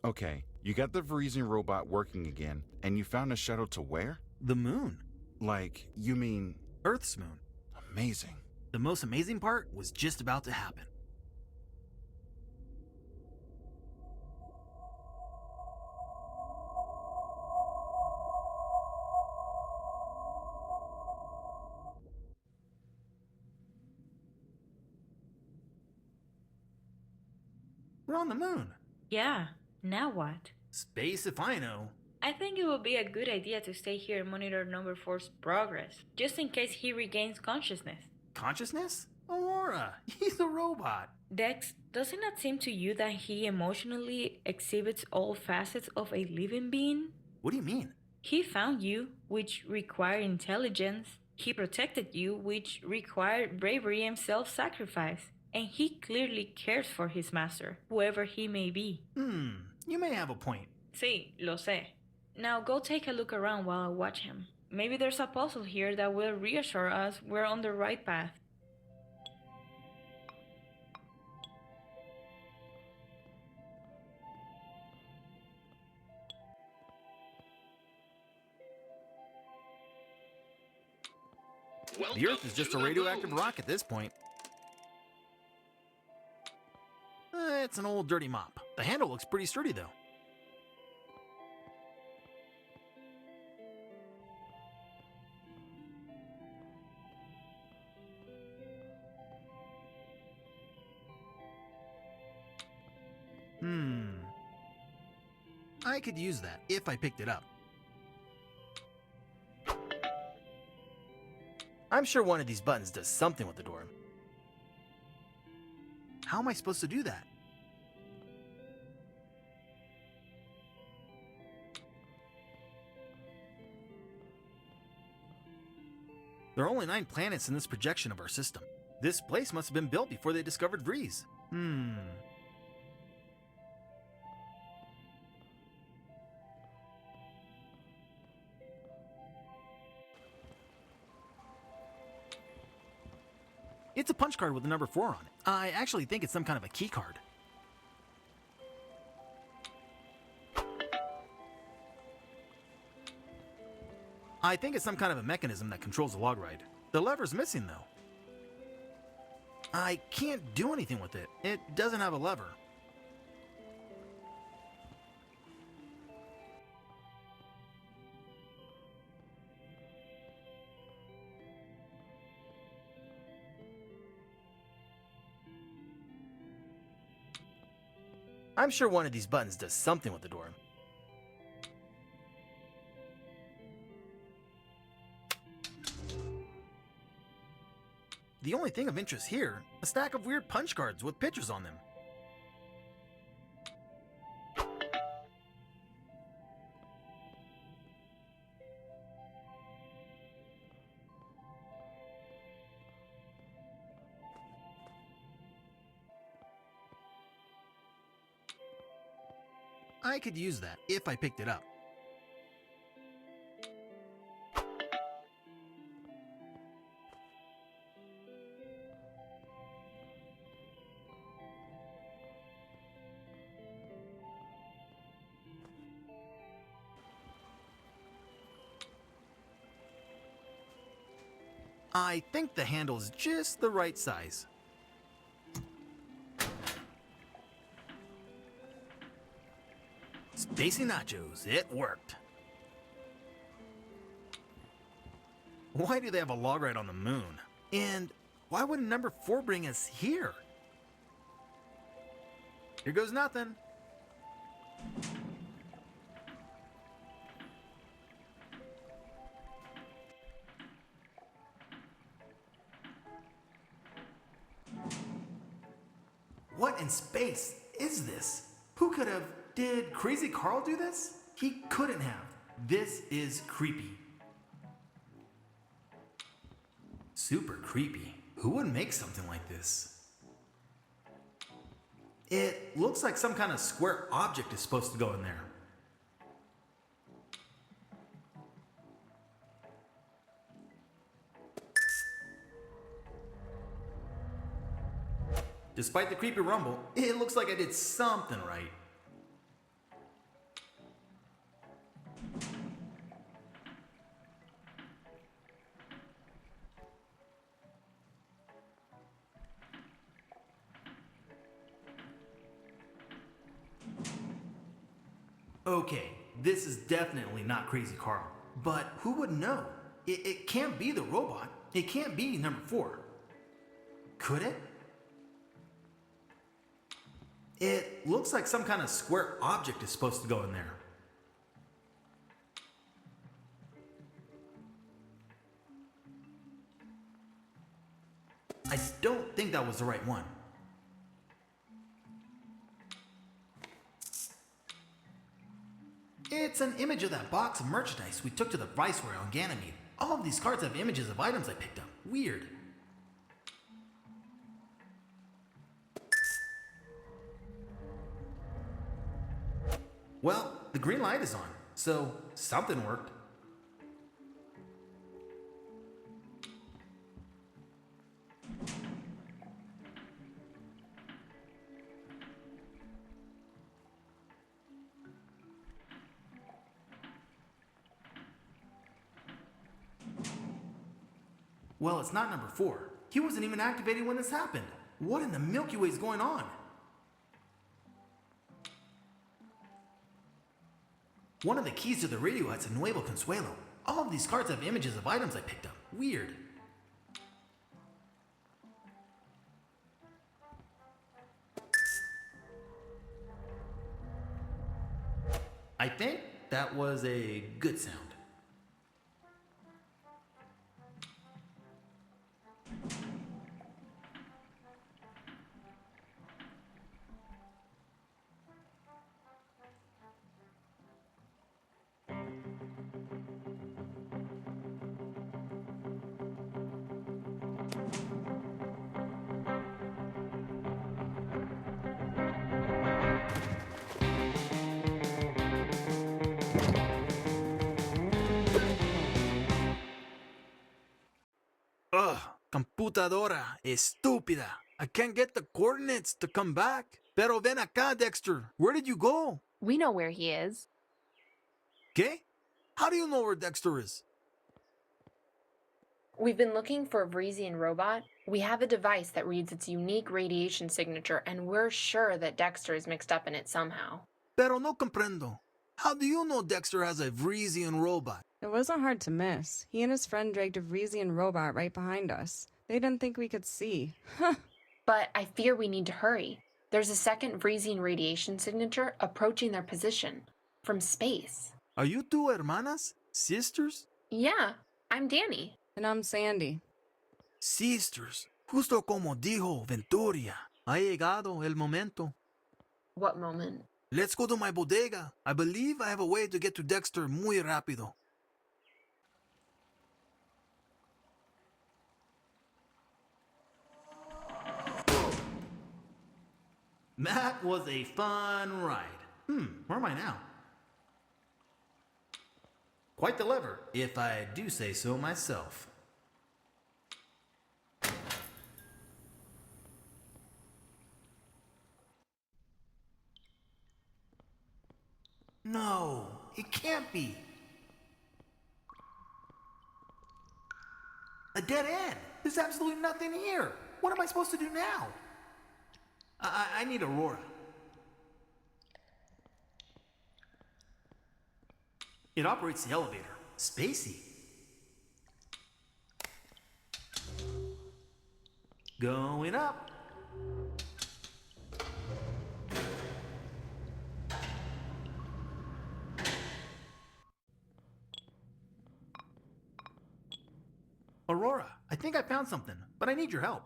Okay, you got the freezing robot working again, and you found a shuttle to where? The moon. Like, you mean... Earth's moon. Amazing. The most amazing part was just about to happen. We're on the moon. Yeah, now what? Space if I know. I think it would be a good idea to stay here and monitor number 4's progress, just in case he regains consciousness. Consciousness? Aurora, he's a robot. Dex, does it not seem to you that he emotionally exhibits all facets of a living being? What do you mean? He found you, which required intelligence. He protected you, which required bravery and self-sacrifice. And he clearly cares for his master, whoever he may be. You may have a point. Sí, lo sé. Now go take a look around while I watch him. Maybe there's a puzzle here that will reassure us we're on the right path. The Earth is just a radioactive rock at this point. It's an old dirty mop. The handle looks pretty sturdy though. I could use that if I picked it up. I'm sure one of these buttons does something with the door. How am I supposed to do that? There are only 9 planets in this projection of our system. This place must have been built before they discovered Vrees. It's a punch card with the number 4 on it. I actually think it's some kind of a key card. I think it's some kind of a mechanism that controls the log ride. The lever's missing though. I can't do anything with it. It doesn't have a lever. I'm sure one of these buttons does something with the door. The only thing of interest here, a stack of weird punch cards with pictures on them. I could use that if I picked it up. I think the handle is just the right size. Spacey nachos, it worked. Why do they have a log ride on the moon? And why wouldn't number 4 bring us here? Here goes nothing. What in space is this? Who could have? Did Crazy Carl do this? He couldn't have. This is creepy. Super creepy. Who would make something like this? It looks like some kind of square object is supposed to go in there. Despite the creepy rumble, it looks like I did something right. Okay, this is definitely not Crazy Carl, but who would know? It can't be the robot. It can't be number 4. Could it? It looks like some kind of square object is supposed to go in there. I don't think that was the right one. It's an image of that box of merchandise we took to the Viceroy on Ganymede. All of these cards have images of items I picked up. Weird. Well, the green light is on, so something worked. Well, it's not number 4. He wasn't even activated when this happened. What in the Milky Way is going on? One of the keys to the radio has a Nuevo Consuelo. All of these cards have images of items I picked up. Weird. I think that was a good sound. Ugh, computadora estúpida. I can't get the coordinates to come back. Pero ven acá, Dexter. Where did you go? We know where he is. ¿Qué? How do you know where Dexter is? We've been looking for a Vresian robot. We have a device that reads its unique radiation signature, and we're sure that Dexter is mixed up in it somehow. Pero no comprendo. How do you know Dexter has a Vresian robot? It wasn't hard to miss. He and his friend dragged a Vresian robot right behind us. They didn't think we could see. But I fear we need to hurry. There's a second Vresian radiation signature approaching their position from space. Are you two hermanas? Sisters? Yeah, I'm Danny. And I'm Sandy. Sisters. Justo como dijo Venturia. Ha llegado el momento. What moment? Let's go to my bodega. I believe I have a way to get to Dexter muy rápido. That was a fun ride. Where am I now? Quite the lever, if I do say so myself. No, it can't be. A dead end. There's absolutely nothing here. What am I supposed to do now? I need Aurora. It operates the elevator. Spacey. Going up. Aurora, I think I found something, but I need your help.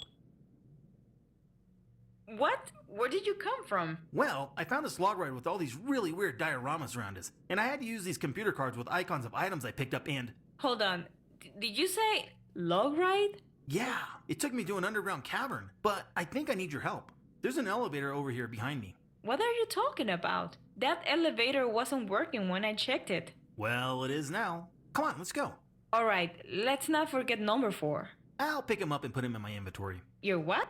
What? Where did you come from? Well, I found this log ride with all these really weird dioramas around us, and I had to use these computer cards with icons of items I picked up and... Hold on. Did you say log ride? Yeah, it took me to an underground cavern, but I think I need your help. There's an elevator over here behind me. What are you talking about? That elevator wasn't working when I checked it. Well, it is now. Come on, let's go. Alright, let's not forget number 4. I'll pick him up and put him in my inventory. Your what?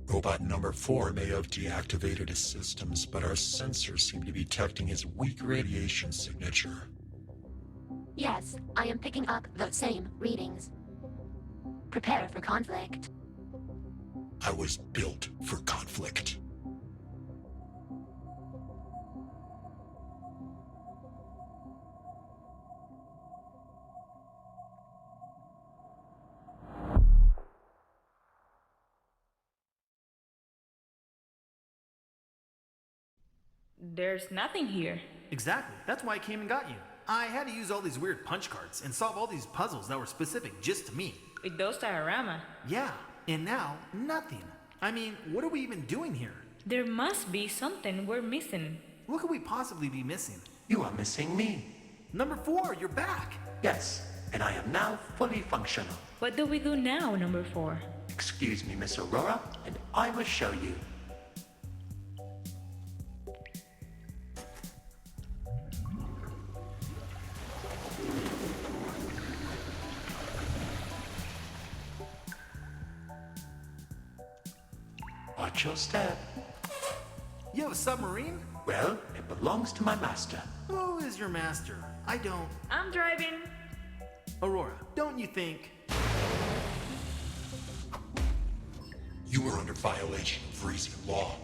Robot number 4 may have deactivated his systems, but our sensors seem to be detecting his weak radiation signature. Yes, I am picking up the same readings. Prepare for conflict. I was built for conflict. There's nothing here. Exactly, that's why I came and got you. I had to use all these weird punch cards and solve all these puzzles that were specific just to me. With those diorama. Yeah, and now, nothing. I mean, what are we even doing here? There must be something we're missing. What could we possibly be missing? You are missing me. Number 4, you're back! Yes, and I am now fully functional. What do we do now, number 4? Excuse me, Miss Aurora, and I will show you. Watch your step. You have a submarine? Well, it belongs to my master. Who is your master? I don't... I'm driving. Aurora, don't you think... You are under violation of Vresian law.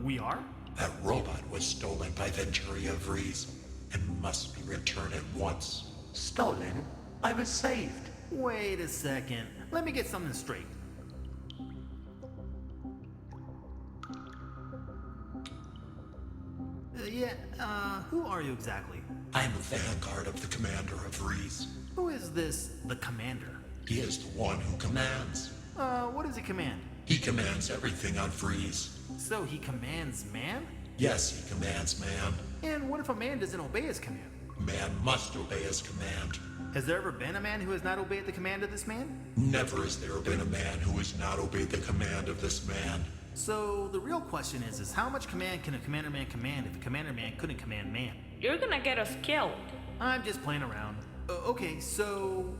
We are? That robot was stolen by Venturia Vries and must be returned at once. Stolen? I was saved. Wait a second. Let me get something straight. Who are you exactly? I am the vanguard of the commander of Vries. Who is this, the commander? He is the one who commands. What does he command? He commands everything on Vries. So he commands man? Yes, he commands man. And what if a man doesn't obey his command? Man must obey his command. Has there ever been a man who has not obeyed the command of this man? Never has there been a man who has not obeyed the command of this man. So the real question is how much command can a commander man command if a commander man couldn't command man? You're gonna get us killed. I'm just playing around. Okay, so...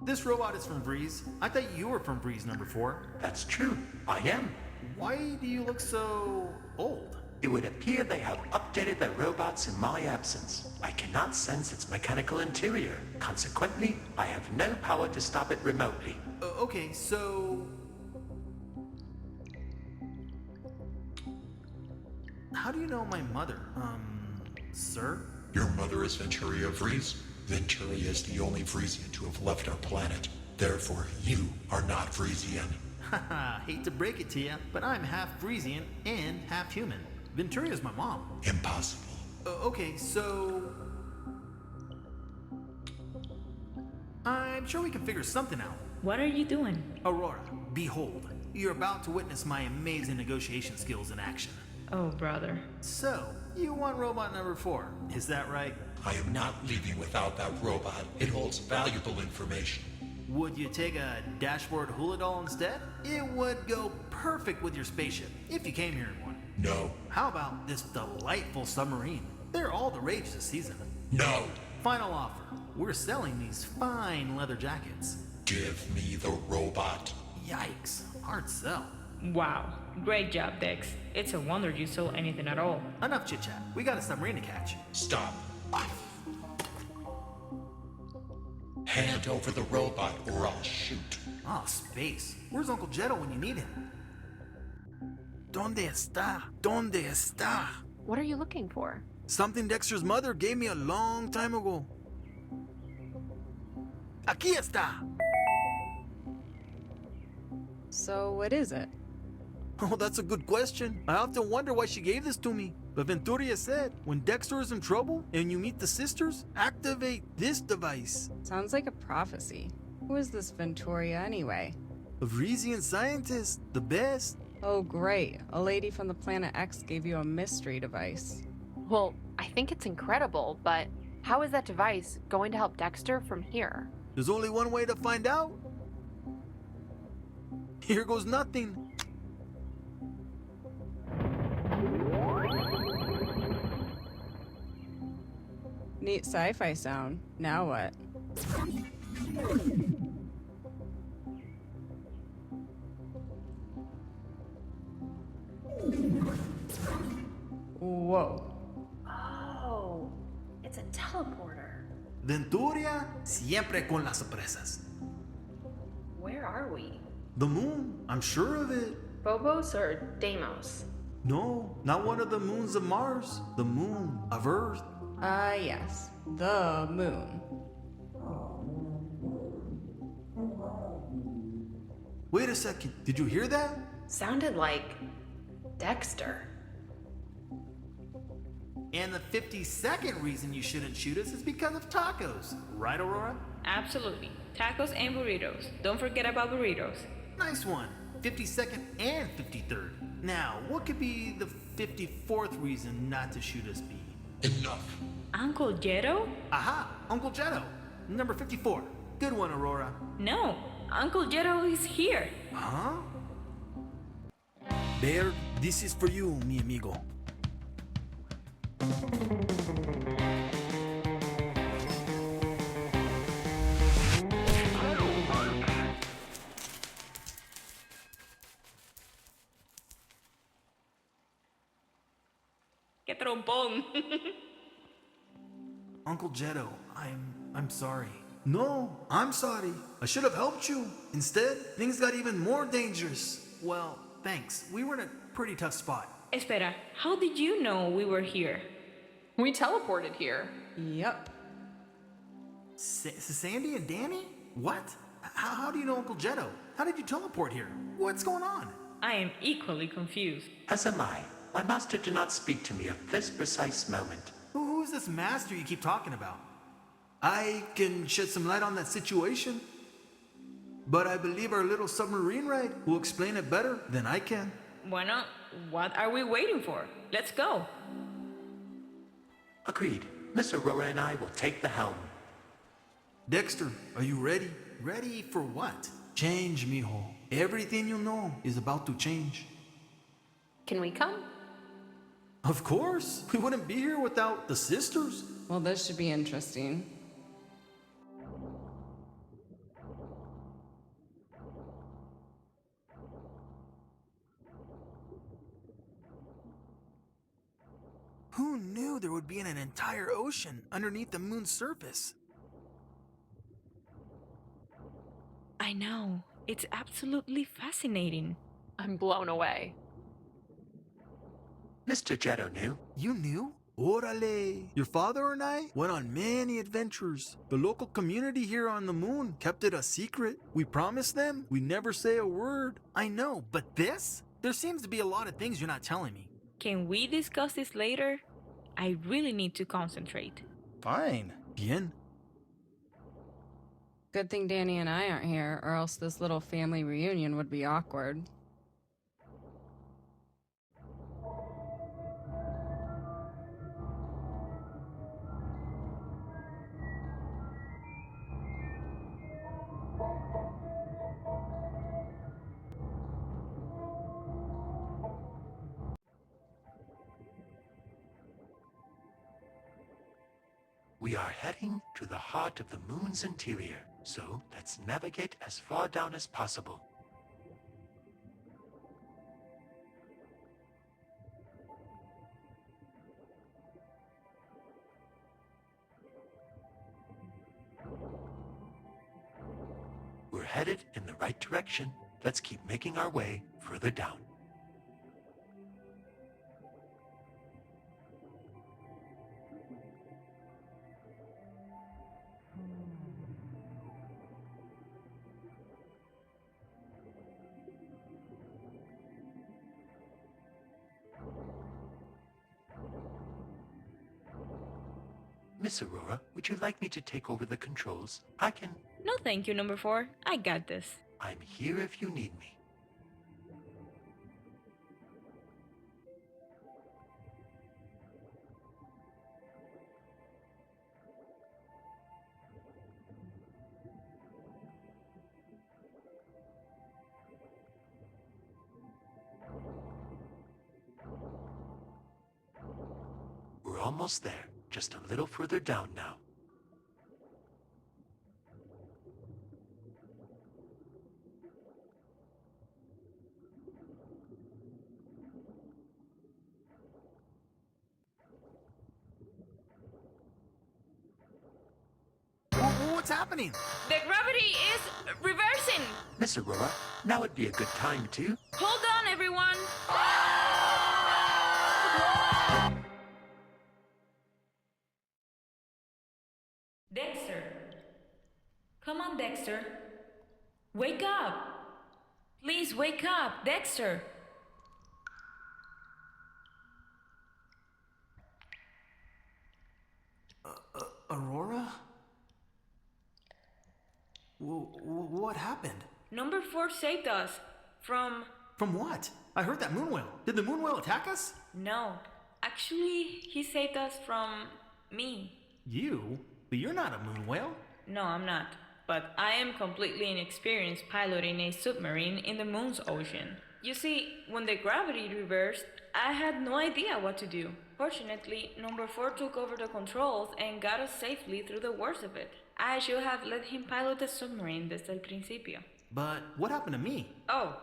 This robot is from Vries. I thought you were from Vries number 4. That's true. I am. Why do you look so old? It would appear they have updated their robots in my absence. I cannot sense its mechanical interior. Consequently, I have no power to stop it remotely. Okay, so... How do you know my mother? Sir? Your mother is Venturia Vries. Venturia is the only Vriesian to have left our planet. Therefore, you are not Vriesian. Haha, hate to break it to you, but I'm half Vriesian and half human. Venturia's my mom. Impossible. Okay, so... I'm sure we can figure something out. What are you doing? Aurora, behold, you're about to witness my amazing negotiation skills in action. Oh, brother. So, you want robot number 4, is that right? I am not leaving without that robot. It holds valuable information. Would you take a dashboard hula doll instead? It would go perfect with your spaceship, if you came here in one. No. How about this delightful submarine? They're all the rage this season. No. Final offer. We're selling these fine leather jackets. Give me the robot. Yikes, hard sell. Wow, great job, Dex. It's a wonder you saw anything at all. Enough chit chat. We got a submarine to catch. Stop. Hand over the robot or I'll shoot. Ah, space. Where's Uncle Jetto when you need him? ¿Dónde está? ¿Dónde está? What are you looking for? Something Dexter's mother gave me a long time ago. Aquí está. So, what is it? Oh, that's a good question. I often wonder why she gave this to me. But Venturia said, when Dexter is in trouble and you meet the sisters, activate this device. Sounds like a prophecy. Who is this Venturia anyway? A Vresian scientist, the best. Oh, great. A lady from the planet X gave you a mystery device. Well, I think it's incredible, but how is that device going to help Dexter from here? There's only one way to find out. Here goes nothing. Neat sci-fi sound. Now what? Whoa. Oh, it's a teleporter. Venturia siempre con las sorpresas. Where are we? The moon, I'm sure of it. Phobos or Deimos? No, not one of the moons of Mars. The moon of Earth. Ah, yes. The moon. Wait a second, did you hear that? Sounded like Dexter. And the 52nd reason you shouldn't shoot us is because of tacos. Right, Aurora? Absolutely. Tacos and burritos. Don't forget about burritos. Nice one. 52nd and 53rd. Now, what could be the 54th reason not to shoot us be? Enough. Uncle Jetto? Aha! Uncle Jetto. Number 54. Good one, Aurora. No, Uncle Jetto is here. Huh? Bear, this is for you, mi amigo. ¡Qué trompón! Uncle Jetto, I'm sorry. No, I'm sorry. I should have helped you. Instead, things got even more dangerous. Well, thanks. We were in a pretty tough spot. Espera, how did you know we were here? We teleported here. Yep. Sandy and Danny? What? How do you know Uncle Jetto? How did you teleport here? What's going on? I am equally confused. As am I. My master did not speak to me at this precise moment. Who's this master you keep talking about? I can shed some light on that situation, but I believe our little submarine ride will explain it better than I can. Bueno, what are we waiting for? Let's go. Agreed. Miss Aurora and I will take the helm. Dexter, are you ready? Ready for what? Change, mijo. Everything you know is about to change. Can we come? Of course. We wouldn't be here without the sisters. Well, this should be interesting. Who knew there would be an entire ocean underneath the moon's surface? I know. It's absolutely fascinating. I'm blown away. Mr. Jetto knew. You knew? Orale! Your father and I went on many adventures. The local community here on the moon kept it a secret. We promised them we'd never say a word. I know, but this? There seems to be a lot of things you're not telling me. Can we discuss this later? I really need to concentrate. Fine. Bien. Good thing Danny and I aren't here, or else this little family reunion would be awkward. We are heading to the heart of the moon's interior, so let's navigate as far down as possible. headed in the right direction. Let's keep making our way further down. Miss Aurora, would you like me to take over the controls? I can. No thank you, number 4. I got this. I'm here if you need me. We're almost there. Just a little further down now. What's happening? The gravity is reversing! Miss Aurora, now would be a good time to... Hold on, everyone! Dexter. Come on, Dexter. Wake up! Please wake up, Dexter! Aurora? What happened? Number 4 saved us from... From what? I heard that moon whale. Did the moon whale attack us? No. Actually, he saved us from me. You? But you're not a moon whale. No, I'm not. But I am completely inexperienced piloting a submarine in the moon's ocean. You see, when the gravity reversed, I had no idea what to do. Fortunately, number 4 took over the controls and got us safely through the worst of it. I should have let him pilot the submarine desde el principio. But what happened to me? Oh,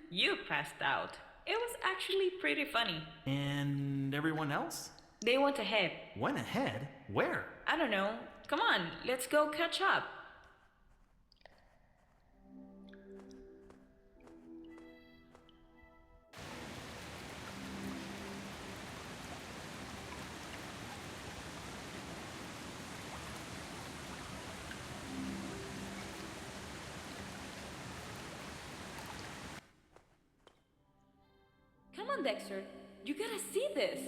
you passed out. It was actually pretty funny. And everyone else? They went ahead. Went ahead? Where? I don't know. Come on, let's go catch up. Come on, Dexter. You gotta see this.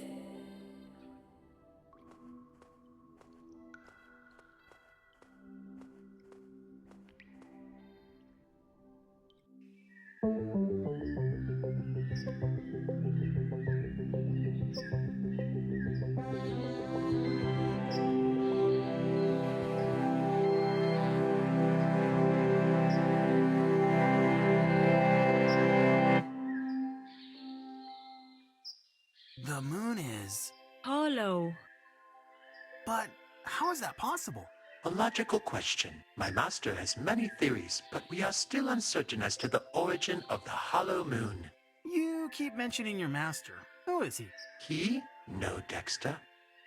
The moon is... Hollow. But how is that possible? A logical question. My master has many theories, but we are still uncertain as to the origin of the hollow moon. You keep mentioning your master. Who is he? He? No, Dexter.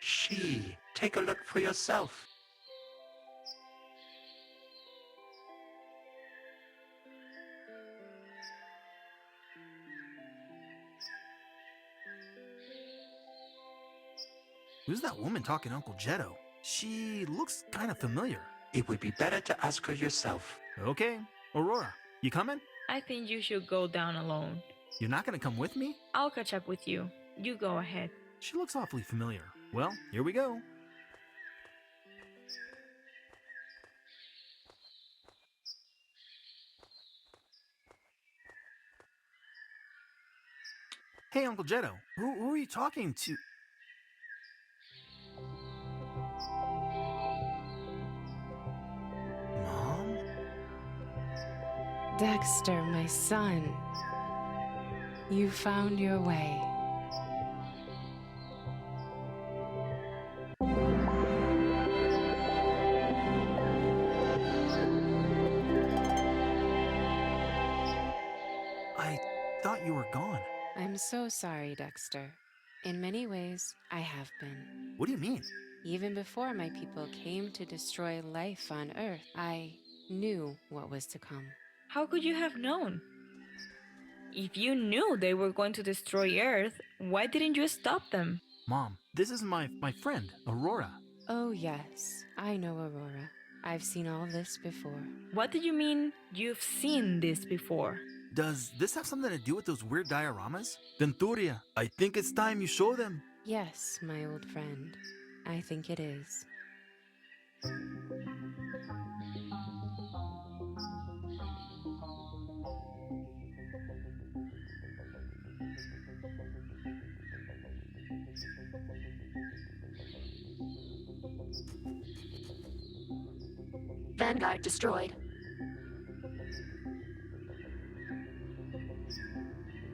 She. Take a look for yourself. Who's that woman talking to Uncle Jetto? She looks kind of familiar. It would be better to ask her yourself. Okay. Aurora, you coming? I think you should go down alone. You're not gonna come with me? I'll catch up with you. You go ahead. She looks awfully familiar. Well, here we go. Hey, Uncle Jetto, who are you talking to? Mom? Dexter, my son. You found your way. I thought you were gone. I'm so sorry, Dexter. In many ways, I have been. What do you mean? Even before my people came to destroy life on Earth, I knew what was to come. How could you have known? If you knew they were going to destroy Earth, why didn't you stop them? Mom, this is my friend, Aurora. Oh, yes, I know Aurora. I've seen all this before. What do you mean you've seen this before? Does this have something to do with those weird dioramas? Venturia, I think it's time you show them. Yes, my old friend. I think it is. Vanguard destroyed.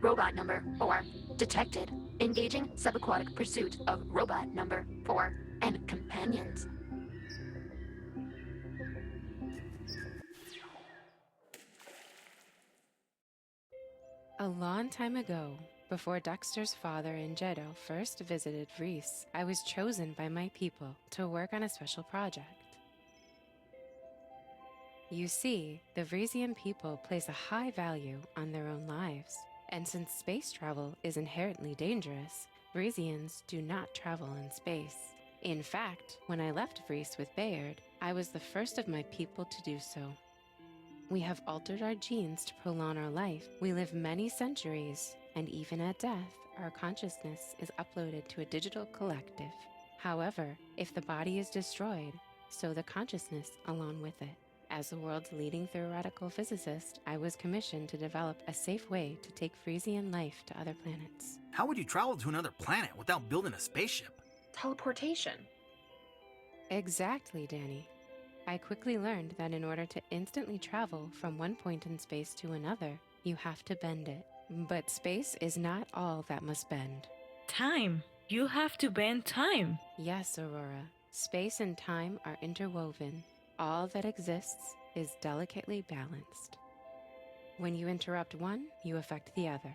Robot number 4 detected. Engaging subaquatic pursuit of robot number 4 and companions. A long time ago, before Dexter's father and Jeddo first visited Reese, I was chosen by my people to work on a special project. You see, the Vrisian people place a high value on their own lives, and since space travel is inherently dangerous, Vrisians do not travel in space. In fact, when I left Vries with Bayard, I was the first of my people to do so. We have altered our genes to prolong our life. We live many centuries, and even at death, our consciousness is uploaded to a digital collective. However, if the body is destroyed, so the consciousness along with it. As the world's leading theoretical physicist, I was commissioned to develop a safe way to take Frisian life to other planets. How would you travel to another planet without building a spaceship? Teleportation. Exactly, Danny. I quickly learned that in order to instantly travel from one point in space to another, you have to bend it. But space is not all that must bend. Time. You have to bend time. Yes, Aurora. Space and time are interwoven. All that exists is delicately balanced. When you interrupt one, you affect the other.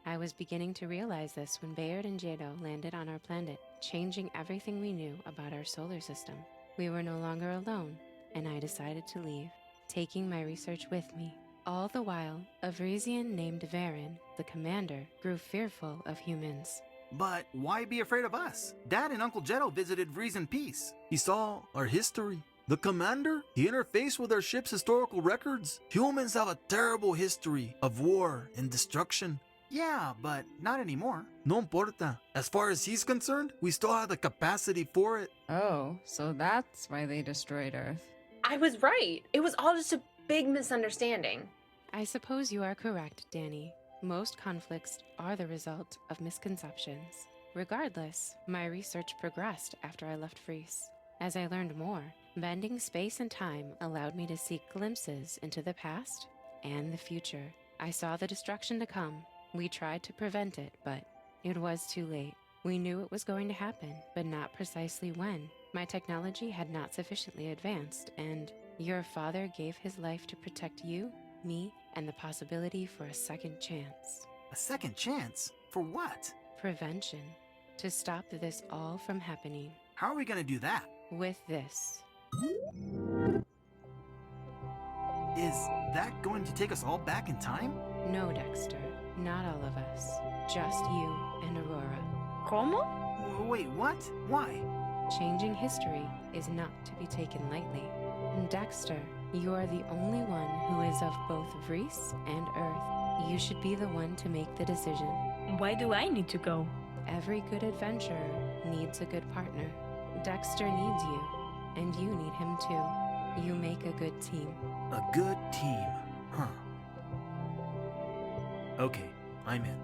I was beginning to realize this when Bayard and Jeddo landed on our planet, changing everything we knew about our solar system. We were no longer alone, and I decided to leave, taking my research with me. All the while, a Vrisian named Varen, the commander, grew fearful of humans. But why be afraid of us? Dad and Uncle Jeddo visited Vries in peace. He saw our history. The commander, he interfaced with our ship's historical records. Humans have a terrible history of war and destruction. Yeah, but not anymore. No importa. As far as he's concerned, we still have the capacity for it. Oh, so that's why they destroyed Earth. I was right. It was all just a big misunderstanding. I suppose you are correct, Danny. Most conflicts are the result of misconceptions. Regardless, my research progressed after I left Vries. As I learned more, bending space and time allowed me to see glimpses into the past and the future. I saw the destruction to come. We tried to prevent it, but it was too late. We knew it was going to happen, but not precisely when. My technology had not sufficiently advanced, and your father gave his life to protect you, me, and the possibility for a second chance. A second chance? For what? Prevention. To stop this all from happening. How are we gonna do that? With this. Is that going to take us all back in time? No, Dexter. Not all of us. Just you and Aurora. ¿Cómo? Wait, what? Why? Changing history is not to be taken lightly. Dexter, you are the only one who is of both Vries and Earth. You should be the one to make the decision. Why do I need to go? Every good adventurer needs a good partner. Dexter needs you, and you need him too. You make a good team. A good team, huh? Okay, I'm in.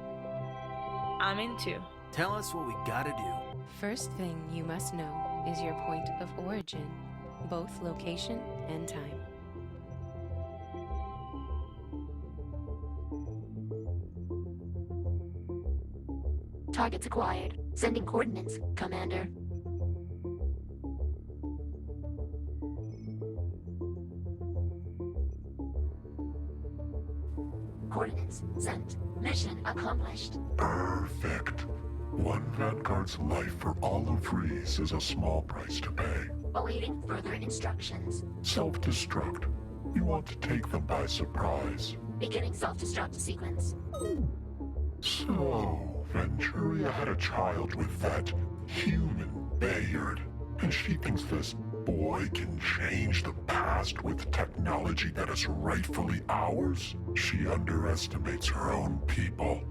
I'm in too. Tell us what we gotta do. First thing you must know is your point of origin, both location and time. Targets acquired. Sending coordinates, Commander. Coordinates sent. Mission accomplished. Perfect. One Vanguard's life for all of Vries is a small price to pay. Awaiting further instructions. Self-destruct. We want to take them by surprise. Beginning self-destruct sequence. So, Venturia had a child with that human Bayard, and she thinks this boy can change the past with technology that is rightfully ours? She underestimates her own people.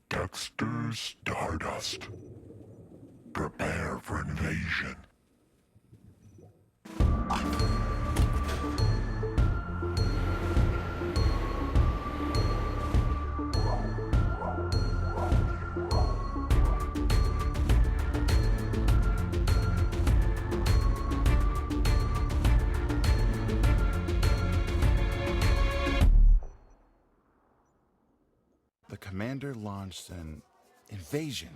Dexter Stardust. Prepare for invasion. The commander launched an invasion.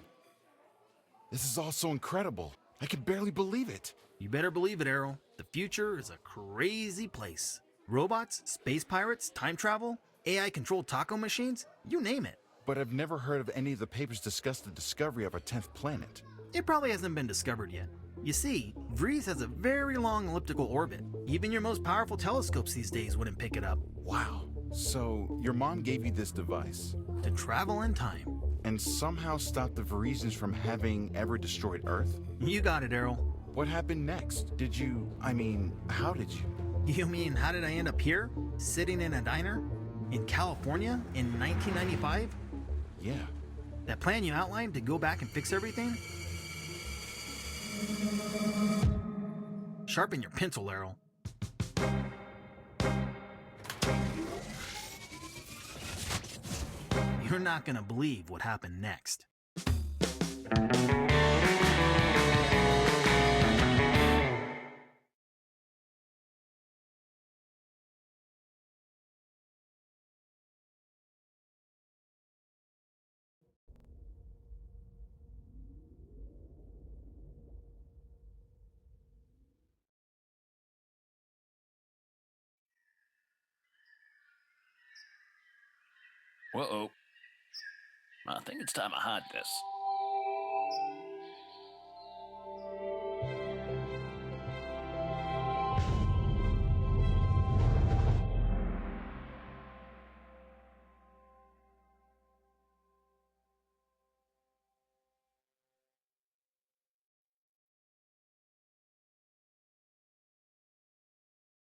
This is all so incredible. I can barely believe it. You better believe it, Errol. The future is a crazy place. Robots, space pirates, time travel, AI-controlled taco machines, you name it. But I've never heard of any of the papers discuss the discovery of a 10th planet. It probably hasn't been discovered yet. You see, Vrees has a very long elliptical orbit. Even your most powerful telescopes these days wouldn't pick it up. Wow. So, your mom gave you this device To travel in time. and somehow stop the Varisians from having ever destroyed Earth? You got it, Errol. What happened next? How did you? You mean, how did I end up here? Sitting in a diner? In California? In 1995? Yeah. That plan you outlined to go back and fix everything? Sharpen your pencil, Errol. You're not gonna believe what happened next. Uh-oh. I think it's time I hide this.